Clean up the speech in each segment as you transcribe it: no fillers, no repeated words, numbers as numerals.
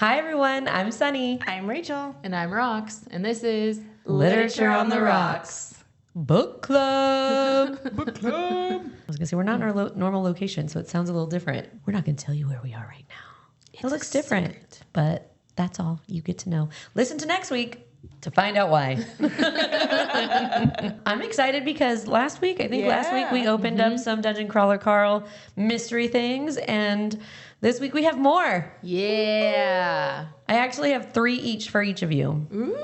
Hi, everyone. I'm Sunny. I'm Rachel. And I'm Rox. And this is Literature on the Rocks. Book Club. Book Club. I was going to say, we're not in our normal location, so it sounds a little different. We're not going to tell you where we are right now. It looks different, but that's all you get to know. Listen to next week to find out why. I'm excited because last week we opened up some Dungeon Crawler Carl mystery things, and this week we have more. Yeah. I actually have 3 each for each of you. Ooh.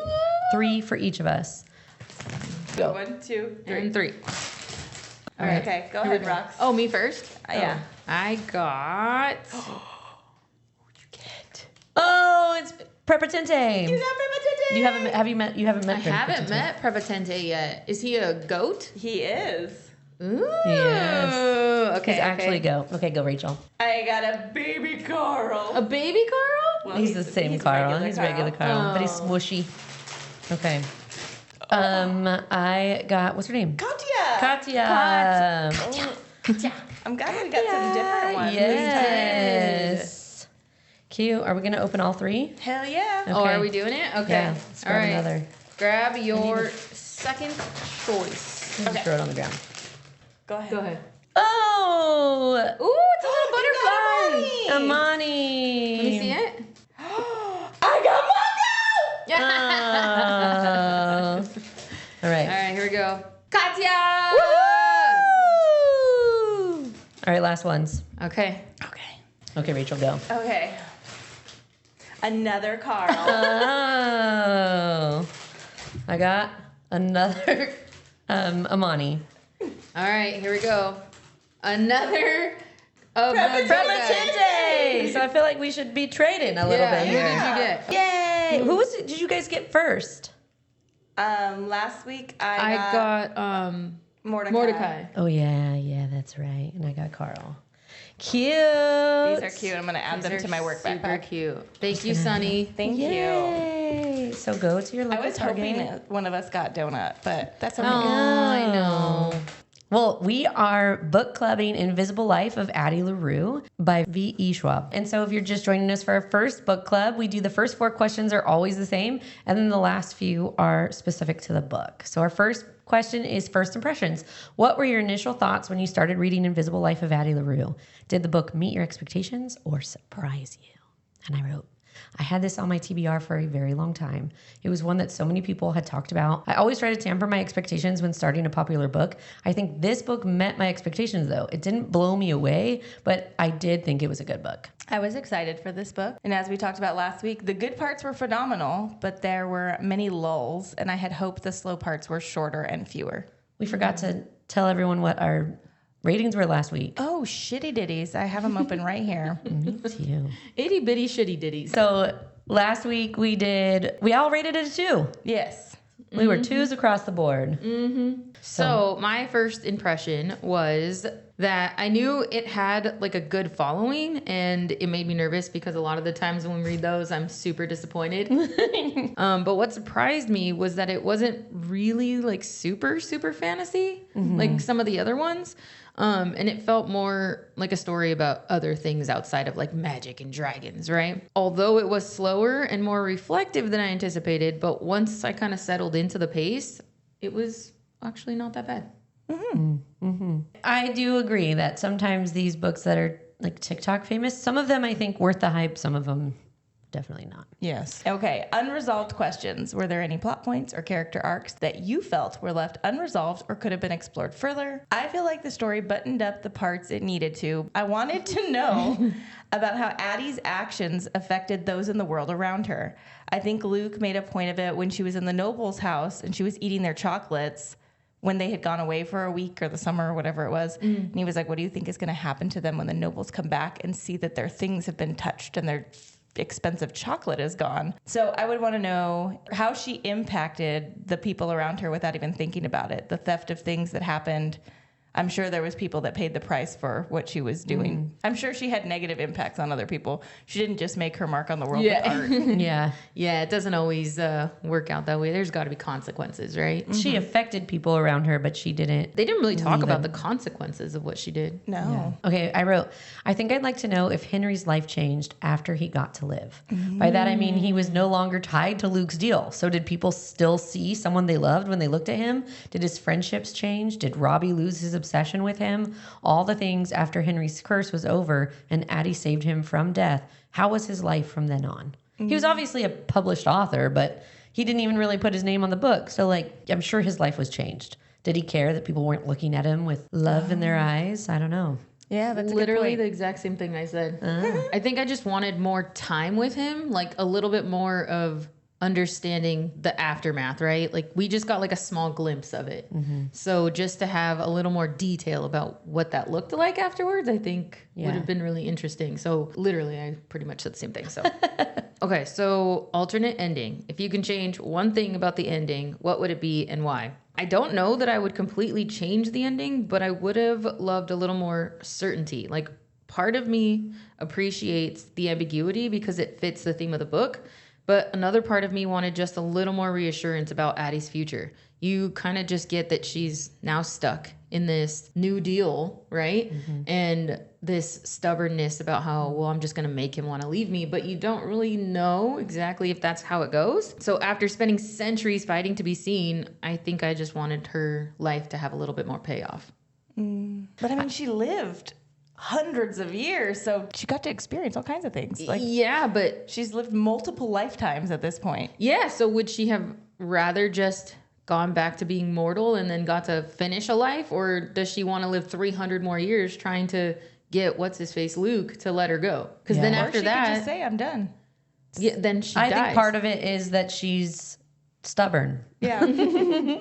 3 for each of us. Go. 1, 2, 3. And 3. All right. Okay, go ahead, Rox. Oh, me first? Yeah. I got... What'd you get? Oh, it's Prepotente. You got Prepotente. You haven't met I haven't met Prepotente yet. Is he a goat? He is. Ooh. Yes. Okay. He's actually go. Okay, go, Rachel. I got a baby Carl. A baby Carl? Well, he's the same Carl. He's regular Carl, but he's Oh. swooshy. Okay. I got, what's her name? Katya. Katya. I'm glad we got some different ones. Yes. Cute. Are we going to open all 3? Hell yeah. Okay. Oh, are we doing it? Okay. Yeah. Let's grab another. Grab your second choice. Just throw it on the ground. Go ahead. Go ahead. Oh! Ooh, it's a little butterfly. Amani. Let me see it. I got Mongo! Oh. All right. All right, here we go. Katya! Woo! All right, last ones. Okay. Okay, Rachel, go. Okay. Another Carl. Oh. I got another Amani. All right, here we go. Another of the Prepotente! So I feel like we should be trading a little bit Who here. did you get? Yay! Who was it? Did you guys get first? Last week I I got Mordecai. Oh, yeah, that's right. And I got Carl. Cute. These are cute. I'm going to add them to my work Super backpack. cute. Thank you, Sunny. Thank you. Yay. So go to your I local was hoping Target. that one of us got donut, but that's okay. Oh, I know. Well, we are book clubbing Invisible Life of Addie LaRue by V.E. Schwab. And so if you're just joining us for our first book club, we do the first 4 questions are always the same, and then the last few are specific to the book. So our first question is first impressions. What were your initial thoughts when you started reading Invisible Life of Addie LaRue? Did the book meet your expectations or surprise you? And I wrote, I had this on my TBR for a very long time. It was one that so many people had talked about. I always try to temper my expectations when starting a popular book. I think this book met my expectations, though. It didn't blow me away, but I did think it was a good book. I was excited for this book. And as we talked about last week, the good parts were phenomenal, but there were many lulls, and I had hoped the slow parts were shorter and fewer. We forgot to tell everyone what our ratings were last week. Oh, shitty ditties. I have them open right here. Me too. Itty bitty shitty ditties. So last week we all rated it a 2. Yes. We were 2s across the board. So my first impression was that I knew it had like a good following, and it made me nervous because a lot of the times when we read those, I'm super disappointed. But what surprised me was that it wasn't really like super fantasy like some of the other ones. And it felt more like a story about other things outside of like magic and dragons, right? Although it was slower and more reflective than I anticipated, but once I kind of settled into the pace, it was actually not that bad. I do agree that sometimes these books that are like TikTok famous, some of them I think worth the hype, some of them definitely not. Yes. Okay. Unresolved questions. Were there any plot points or character arcs that you felt were left unresolved or could have been explored further? I feel like the story buttoned up the parts it needed to. I wanted to know about how Addie's actions affected those in the world around her. I think Luke made a point of it when she was in the noble's house and she was eating their chocolates when they had gone away for a week or the summer or whatever it was. And he was like, what do you think is going to happen to them when the nobles come back and see that their things have been touched and their expensive chocolate is gone? So I would want to know how she impacted the people around her without even thinking about it. The theft of things that happened I'm sure there was people that paid the price for what she was doing. I'm sure she had negative impacts on other people. She didn't just make her mark on the world with art. Yeah. Yeah, it doesn't always work out that way. There's got to be consequences, right? She affected people around her, but she didn't. They didn't really talk about the consequences of what she did. No. Okay, I wrote, I think I'd like to know if Henry's life changed after he got to live. By that, I mean he was no longer tied to Luke's deal. So did people still see someone they loved when they looked at him? Did his friendships change? Did Robbie lose his obsession with him? All the things after Henry's curse was over and Addie saved him from death. How was his life from then on? He was obviously a published author, but he didn't even really put his name on the book. So, like, I'm sure his life was changed. Did he care that people weren't looking at him with love in their eyes? I don't know. Yeah, that's Literally a the good exact same thing I said. I think I just wanted more time with him, like a little bit more of understanding the aftermath, right? Like we just got like a small glimpse of it. So just to have a little more detail about what that looked like afterwards, I think would have been really interesting. So literally I pretty much said the same thing. So okay, so alternate ending. If you can change one thing about the ending, what would it be and why? I don't know that I would completely change the ending, but I would have loved a little more certainty. Like part of me appreciates the ambiguity because it fits the theme of the book. But another part of me wanted just a little more reassurance about Addie's future. You kind of just get that she's now stuck in this new deal, right? And this stubbornness about how, well, I'm just going to make him want to leave me. But you don't really know exactly if that's how it goes. So after spending centuries fighting to be seen, I think I just wanted her life to have a little bit more payoff. But I mean, she lived hundreds of years, so she got to experience all kinds of things. Like, yeah, but she's lived multiple lifetimes at this point. yeah, so would she have rather just gone back to being mortal and then got to finish a life, or does she want to live 300 more years trying to get what's his face Luke to let her go? Because then Or after she that, could just say, I'm done. yeah, then she I dies. think part of it is that she's stubborn. Yeah.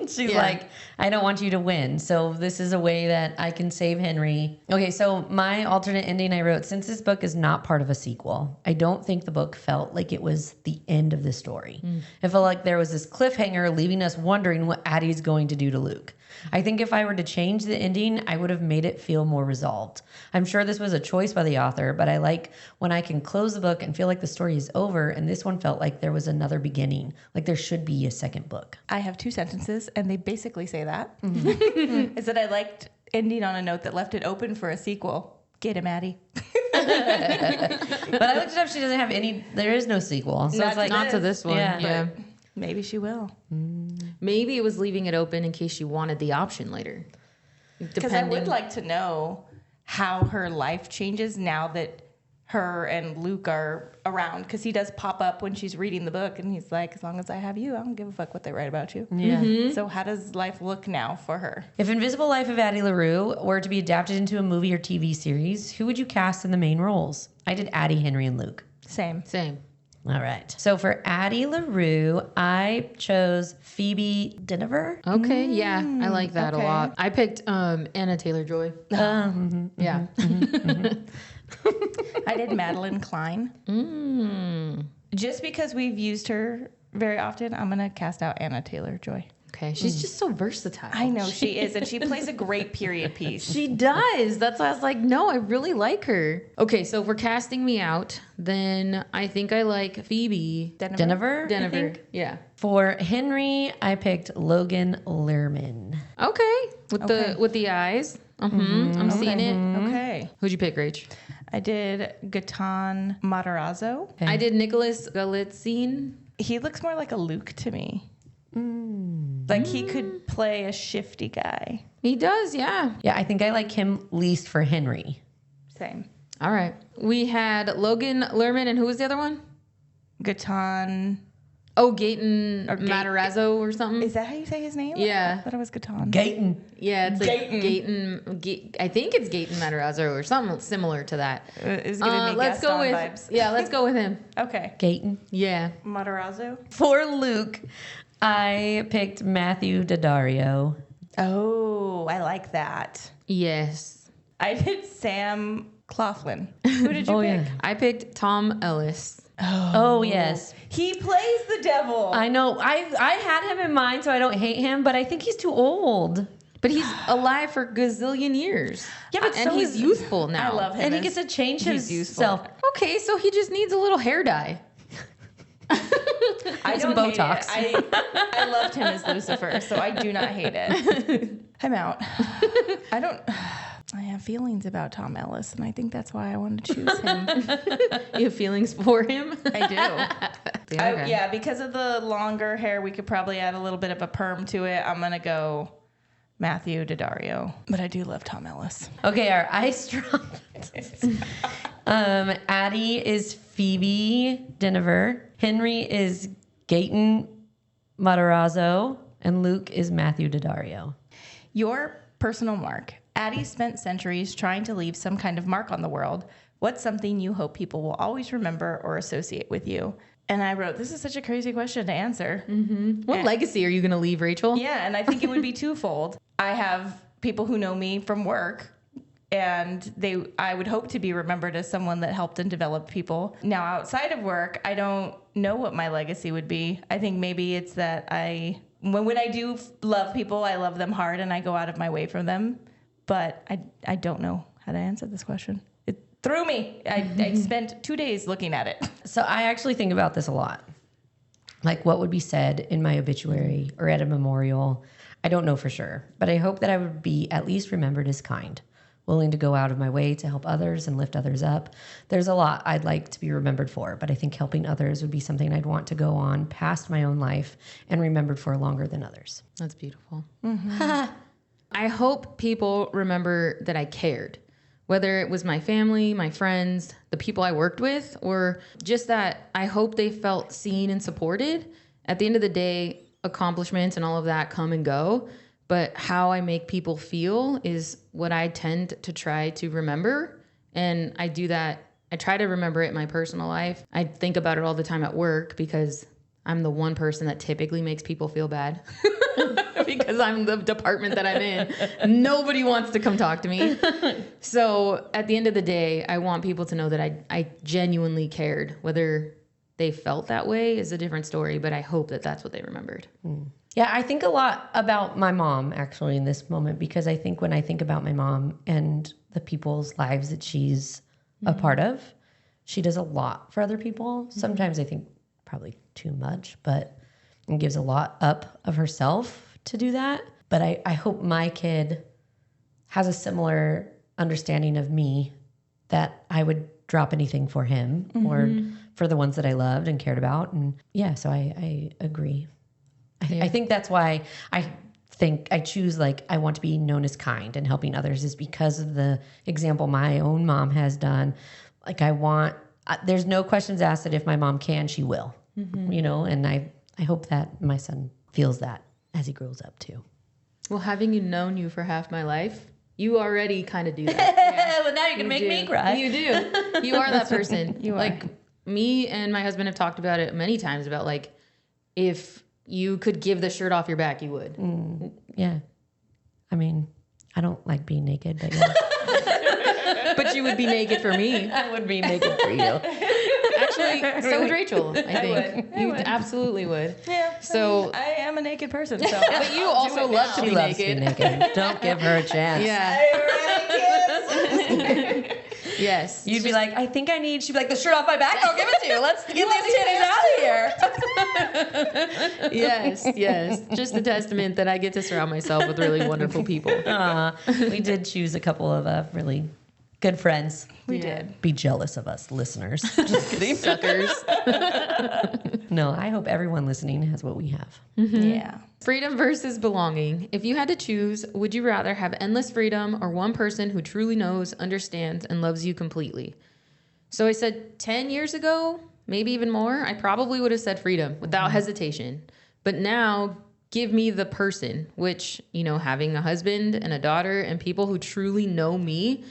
She's like, I don't want you to win. So this is a way that I can save Henry. Okay, so my alternate ending I wrote, since this book is not part of a sequel, I don't think the book felt like it was the end of the story. It felt like there was this cliffhanger leaving us wondering what Addie's going to do to Luke. I think if I were to change the ending, I would have made it feel more resolved. I'm sure this was a choice by the author, but I like when I can close the book and feel like the story is over, and this one felt like there was another beginning, like there should be a second book. I have 2 sentences, and they basically say that. Is that I liked ending on a note that left it open for a sequel. Get him, Addie. But I looked it up, she doesn't have any, there is no sequel. So it's like, Not to this one. Yeah. Yeah. Maybe she will. Maybe it was leaving it open in case she wanted the option later. Because I would like to know how her life changes now that her and Luke are around. Because he does pop up when she's reading the book, and he's like, as long as I have you, I don't give a fuck what they write about you. Yeah. So how does life look now for her? If Invisible Life of Addie LaRue were to be adapted into a movie or TV series, who would you cast in the main roles? I did Addie, Henry, and Luke. Same. All right. So for Addie LaRue, I chose Phoebe Dynevor. Okay, yeah, I like that okay. a lot. I picked Anna Taylor-Joy. Yeah. I did Madeline Klein. Just because we've used her very often, I'm going to cast out Anna Taylor-Joy. Okay, she's just so versatile. I know she is, and she plays a great period piece. She does. That's why I was like, no, I really like her. Okay, so if we're casting me out, then I think I like Phoebe Dynevor? I Dynevor. think. Yeah. For Henry, I picked Logan Lerman. Okay. With the eyes. I'm seeing it. Okay. Who'd you pick, Rach? I did Gaetan Matarazzo. Okay. I did Nicholas Galitzine. He looks more like a Luke to me. Like he could play a shifty guy. He does, yeah. Yeah, I think I like him least for Henry. Same. All right. We had Logan Lerman, and who was the other one? Gaetan. Oh, Gaten Or Matarazzo or something. Is that how you say his name? Yeah. I thought it was Gaetan. Gayton. Yeah, it's like Gaten. I think it's Gaten Matarazzo or something similar to that. It's giving me Let's go Gaston with vibes. Yeah, let's go with him. Okay. Gayton. Yeah. Matarazzo. For Luke, I picked Matthew Daddario. Oh, I like that. Yes. I did Sam Claflin. Who did you pick? Yeah. I picked Tom Ellis. Oh, yes. He plays the devil. I know. I had him in mind, so I don't hate him, but I think he's too old. But he's alive for gazillion years. Yeah, but and so he's is- youthful now. I love him. And he as- gets to change he's himself. useful. Okay, so he just needs a little hair dye. I Some don't hate Botox. it. I loved him as Lucifer, so I do not hate it. I'm out. I have feelings about Tom Ellis, and I think that's why I want to choose him. You have feelings for him? I do. Okay. Yeah, because of the longer hair, we could probably add a little bit of a perm to it. I'm going to go Matthew Daddario. But I do love Tom Ellis. Okay, our ice drop. Addie is Phoebe Deniver. Henry is Gaten Matarazzo. And Luke is Matthew Daddario. Your personal mark. Addie spent centuries trying to leave some kind of mark on the world. What's something you hope people will always remember or associate with you? And I wrote, this is such a crazy question to answer. What legacy are you going to leave, Rachel? Yeah, and I think it would be twofold. I have people who know me from work, and I would hope to be remembered as someone that helped and developed people. Now, outside of work, I don't know what my legacy would be. I think maybe it's that when I do love people, I love them hard and I go out of my way for them. But I don't know how to answer this question. It threw me. I spent 2 days looking at it. So I actually think about this a lot. Like what would be said in my obituary or at a memorial. I don't know for sure, but I hope that I would be at least remembered as kind, willing to go out of my way to help others and lift others up. There's a lot I'd like to be remembered for, but I think helping others would be something I'd want to go on past my own life and remembered for longer than others. That's beautiful. I hope people remember that I cared, whether it was my family, my friends, the people I worked with, or just that I hope they felt seen and supported. At the end of the day, accomplishments and all of that come and go, but how I make people feel is what I tend to try to remember. And I do that. I try to remember it in my personal life. I think about it all the time at work because I'm the one person that typically makes people feel bad. Because I'm the department that I'm in. Nobody wants to come talk to me. So at the end of the day, I want people to know that I genuinely cared. Whether they felt that way is a different story, but I hope that that's what they remembered. Yeah, I think a lot about my mom actually in this moment, because I think when I think about my mom and the people's lives that she's a part of, she does a lot for other people. Sometimes I think probably too much, but and gives a lot up of herself to do that. But I hope my kid has a similar understanding of me, that I would drop anything for him or for the ones that I loved and cared about. And yeah, so I agree. I think that's why I think I choose, like, I want to be known as kind and helping others is because of the example my own mom has done. Like there's no questions asked that if my mom can, she will, you know, and I hope that my son feels that as he grows up too. Well, having known you for half my life, you already kind of do that. Well, now you're going to make me cry. You do. You are that person. You are. Like, me and my husband have talked about it many times about, like, if you could give the shirt off your back, you would. Yeah. I mean, I don't like being naked, but yeah. But you would be naked for me. I would be naked for you. Actually, so would Rachel, I think. I You would. absolutely would. Yeah. So, I am a naked person, so. but you also love to She be loves to be naked. naked. Don't give her a chance. Yeah. Yes. You'd be like, I think I need, she'd be like, the shirt off my back, I'll give it to you. Let's get these titties out of here. Yes. Just a testament that I get to surround myself with really wonderful people. We did choose a couple of really good friends. We did. Be jealous of us, listeners. Just kidding. Suckers. No, I hope everyone listening has what we have. Yeah. Freedom versus belonging. If you had to choose, would you rather have endless freedom or one person who truly knows, understands, and loves you completely? So I said 10 years ago, maybe even more, I probably would have said freedom without hesitation. But now, give me the person, which, you know, having a husband and a daughter and people who truly know me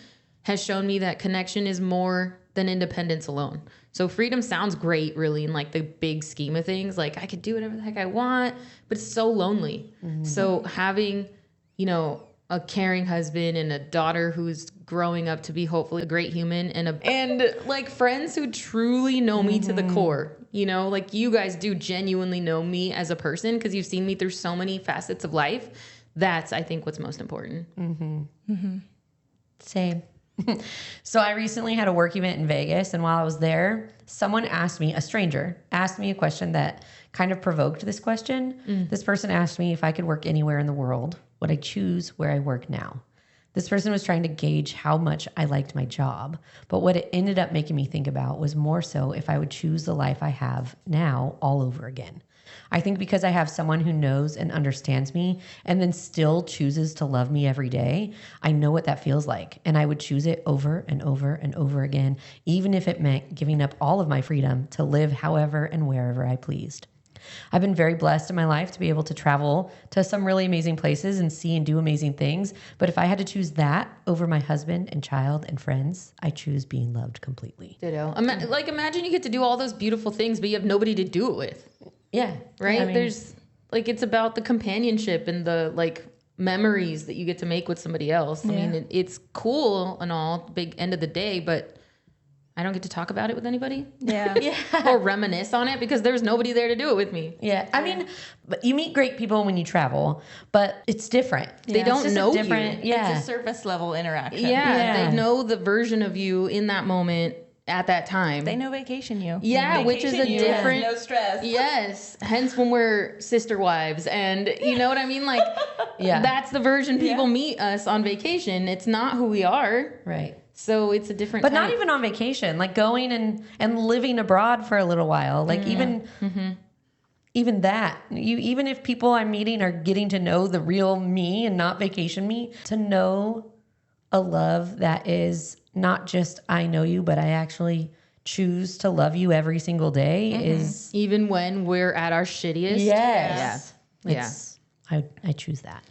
has shown me that connection is more than independence alone. So freedom sounds great, really, in like the big scheme of things. Like, I could do whatever the heck I want, but it's so lonely. So having, you know, a caring husband and a daughter who's growing up to be hopefully a great human and like friends who truly know me to the core, you know, like you guys do genuinely know me as a person because you've seen me through so many facets of life. That's, I think, what's most important. Same. So I recently had a work event in Vegas, and while I was there, someone asked me, a stranger asked me a question that kind of provoked this question. This person asked me if I could work anywhere in the world, would I choose where I work now? This person was trying to gauge how much I liked my job, but what it ended up making me think about was more so if I would choose the life I have now all over again. I think because I have someone who knows and understands me and then still chooses to love me every day, I know what that feels like. And I would choose it over and over and over again, even if it meant giving up all of my freedom to live however and wherever I pleased. I've been very blessed in my life to be able to travel to some really amazing places and see and do amazing things. But if I had to choose that over my husband and child and friends, I choose being loved completely. Ditto. Imagine you get to do all those beautiful things, but you have nobody to do it with. Yeah. Right? I mean, There's it's about the companionship and the memories that you get to make with somebody else. I mean, it's cool and all, big end of the day, but I don't get to talk about it with anybody. Yeah. Or reminisce on it because there's nobody there to do it with me. Yeah. I mean, but you meet great people when you travel, but it's different. They don't It's just know a different, you. yeah. It's a surface level interaction. Yeah, they know the version of you in that moment at that time. They know vacation you. Yeah, which is a you different- has no stress. Yes, hence when we're sister wives, and you know what I mean? Yeah. That's the version people meet us on vacation. It's not who we are. Right. So it's a different But type. not even on vacation, like going and living abroad for a little while. Like even that, even if people I'm meeting are getting to know the real me and not vacation me, to know a love that is not just I know you, but I actually choose to love you every single day is even when we're at our shittiest. yes. Yeah. I choose that.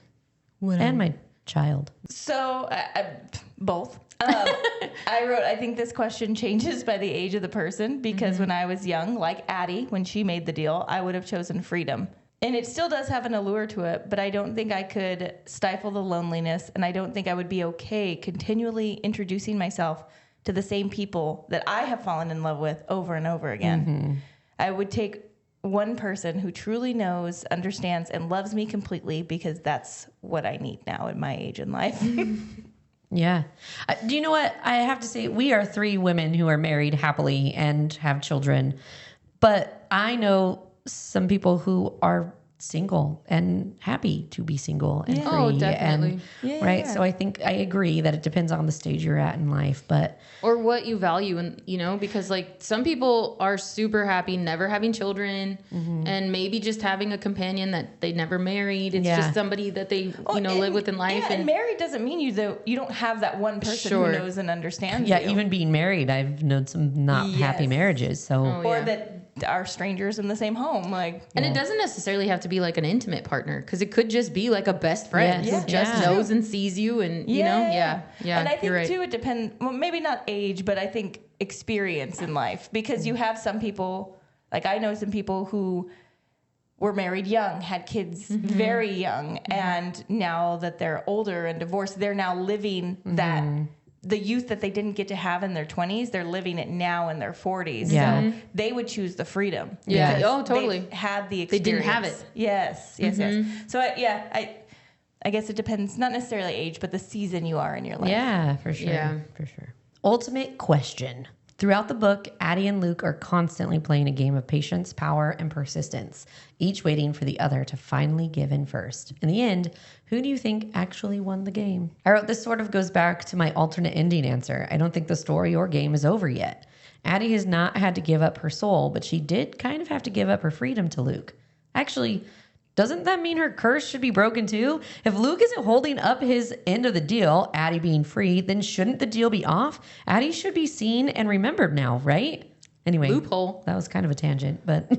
And my child. So, both. I wrote, I think this question changes by the age of the person because when I was young, like Addie, when she made the deal, I would have chosen freedom. And it still does have an allure to it, but I don't think I could stifle the loneliness, and I don't think I would be okay continually introducing myself to the same people that I have fallen in love with over and over again. I would take one person who truly knows, understands, and loves me completely because that's what I need now at my age in life. Yeah. Do you know what? I have to say, we are 3 women who are married happily and have children. But I know some people who are single and happy to be single and free. Oh, definitely. And, right. So I think I agree that it depends on the stage you're at in life, but Or what you value, and because some people are super happy never having children and maybe just having a companion that they never married. It's just somebody that they live with in life. Yeah, and married doesn't mean you don't have that one person who knows and understands you. even being married, I've known some not happy marriages. So Or that are strangers in the same home. And it doesn't necessarily have to be like an intimate partner, because it could just be like a best friend Yes. who just knows and sees you, and yeah. And I think you're right. too, it depends. Well, maybe not age, but I think experience in life, because you have some people, like I know some people who were married young, had kids very young, and now that they're older and divorced, they're now living that. The youth that they didn't get to have in their 20s, they're living it now in their 40s. Yeah. So they would choose the freedom. Yeah. because Oh, totally. they've had the They experience. didn't have it. Yes. So I guess it depends, not necessarily age, but the season you are in your life. yeah, for sure. Yeah. For sure. Ultimate question. Throughout the book, Addie and Luke are constantly playing a game of patience, power, and persistence, each waiting for the other to finally give in first. In the end, who do you think actually won the game? I wrote, this sort of goes back to my alternate ending answer. I don't think the story or game is over yet. Addie has not had to give up her soul, but she did kind of have to give up her freedom to Luke. Actually, doesn't that mean her curse should be broken too? If Luke isn't holding up his end of the deal, Addie being free, then shouldn't the deal be off? Addie should be seen and remembered now, right? Anyway, Loophole. That was kind of a tangent, but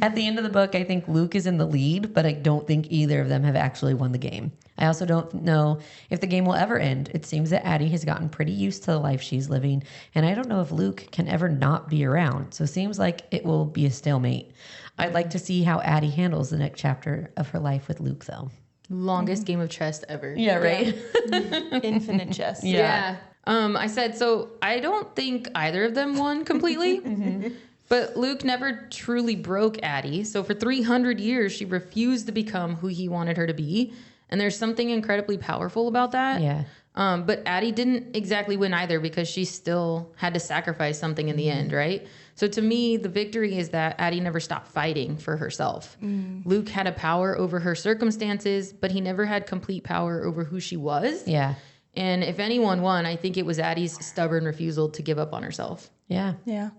at the end of the book, I think Luke is in the lead, but I don't think either of them have actually won the game. I also don't know if the game will ever end. It seems that Addie has gotten pretty used to the life she's living, and I don't know if Luke can ever not be around. So it seems like it will be a stalemate. I'd like to see how Addie handles the next chapter of her life with Luke, though. Longest game of chess ever. Yeah, right? Infinite chess. Yeah. I said, so I don't think either of them won completely, but Luke never truly broke Addie. So for 300 years, she refused to become who he wanted her to be. And there's something incredibly powerful about that. Yeah. But Addie didn't exactly win either because she still had to sacrifice something in the end, right? So to me, the victory is that Addie never stopped fighting for herself. Luke had a power over her circumstances, but he never had complete power over who she was. Yeah. And if anyone won, I think it was Addie's stubborn refusal to give up on herself. Yeah. Yeah.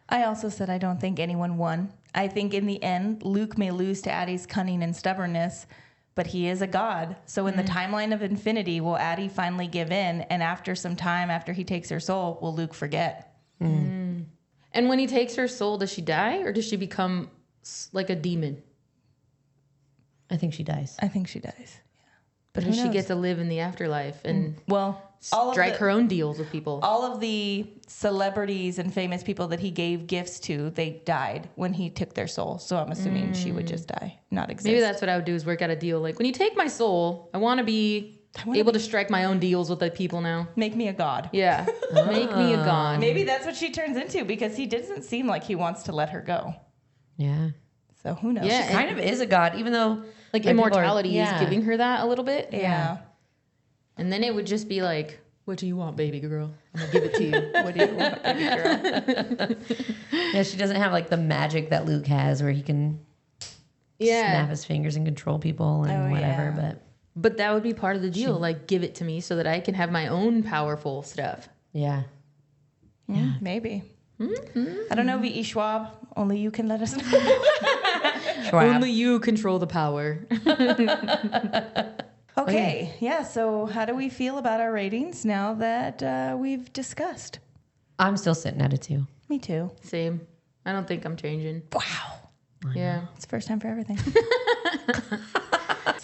I also said I don't think anyone won. I think in the end, Luke may lose to Addie's cunning and stubbornness, but he is a god. So in the timeline of infinity, will Addie finally give in? And after some time, after he takes her soul, will Luke forget? And when he takes her soul, does she die or does she become like a demon? I think she dies. I think she dies. But who does she knows? get to live in the afterlife and Well, strike her own deals with people? all of the celebrities and famous people that he gave gifts to, they died when he took their soul. So I'm assuming she would just die, not exist. Maybe that's what I would do is work out a deal. Like when you take my soul, I want to be able to strike my own deals with the people now. Make me a god. Yeah. Make me a god. Maybe that's what she turns into because he doesn't seem like he wants to let her go. Yeah. So who knows? Yeah. She kind of is a god, even though Like people are- immortality is giving her that a little bit. Yeah. And then it would just be like, what do you want, baby girl? I'm going to give it to you. What do you want, baby girl? Yeah, she doesn't have like the magic that Luke has where he can snap his fingers and control people and whatever. yeah. But that would be part of the deal. Like, give it to me so that I can have my own powerful stuff. But yeah. Maybe. I don't know, V.E. Schwab. Only you can let us know. Schwab. Only you control the power. Okay. Yeah. So how do we feel about our ratings now that we've discussed? I'm still sitting at a 2. Me too. Same. I don't think I'm changing. Wow. Yeah. It's the first time for everything.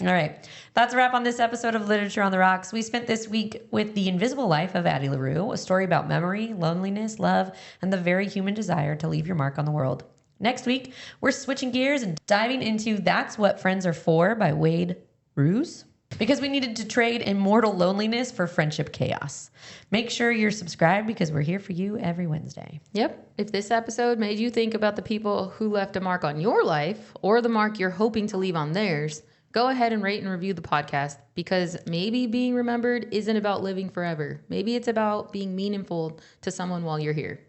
All right. That's a wrap on this episode of Literature on the Rocks. We spent this week with The Invisible Life of Addie LaRue, a story about memory, loneliness, love, and the very human desire to leave your mark on the world. Next week, we're switching gears and diving into That's What Friends Are For by Wade Ruse, because we needed to trade immortal loneliness for friendship chaos. Make sure you're subscribed because we're here for you every Wednesday. Yep. If this episode made you think about the people who left a mark on your life or the mark you're hoping to leave on theirs, go ahead and rate and review the podcast because maybe being remembered isn't about living forever. Maybe it's about being meaningful to someone while you're here.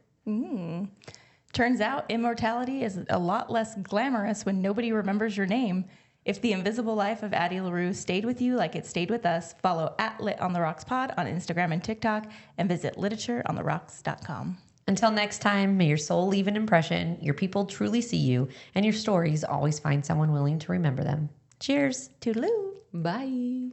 Turns out immortality is a lot less glamorous when nobody remembers your name. If The Invisible Life of Addie LaRue stayed with you like it stayed with us, follow @LitOnTheRocksPod on Instagram and TikTok and visit literatureontherocks.com. Until next time, may your soul leave an impression, your people truly see you, and your stories always find someone willing to remember them. Cheers. Toodaloo. Bye.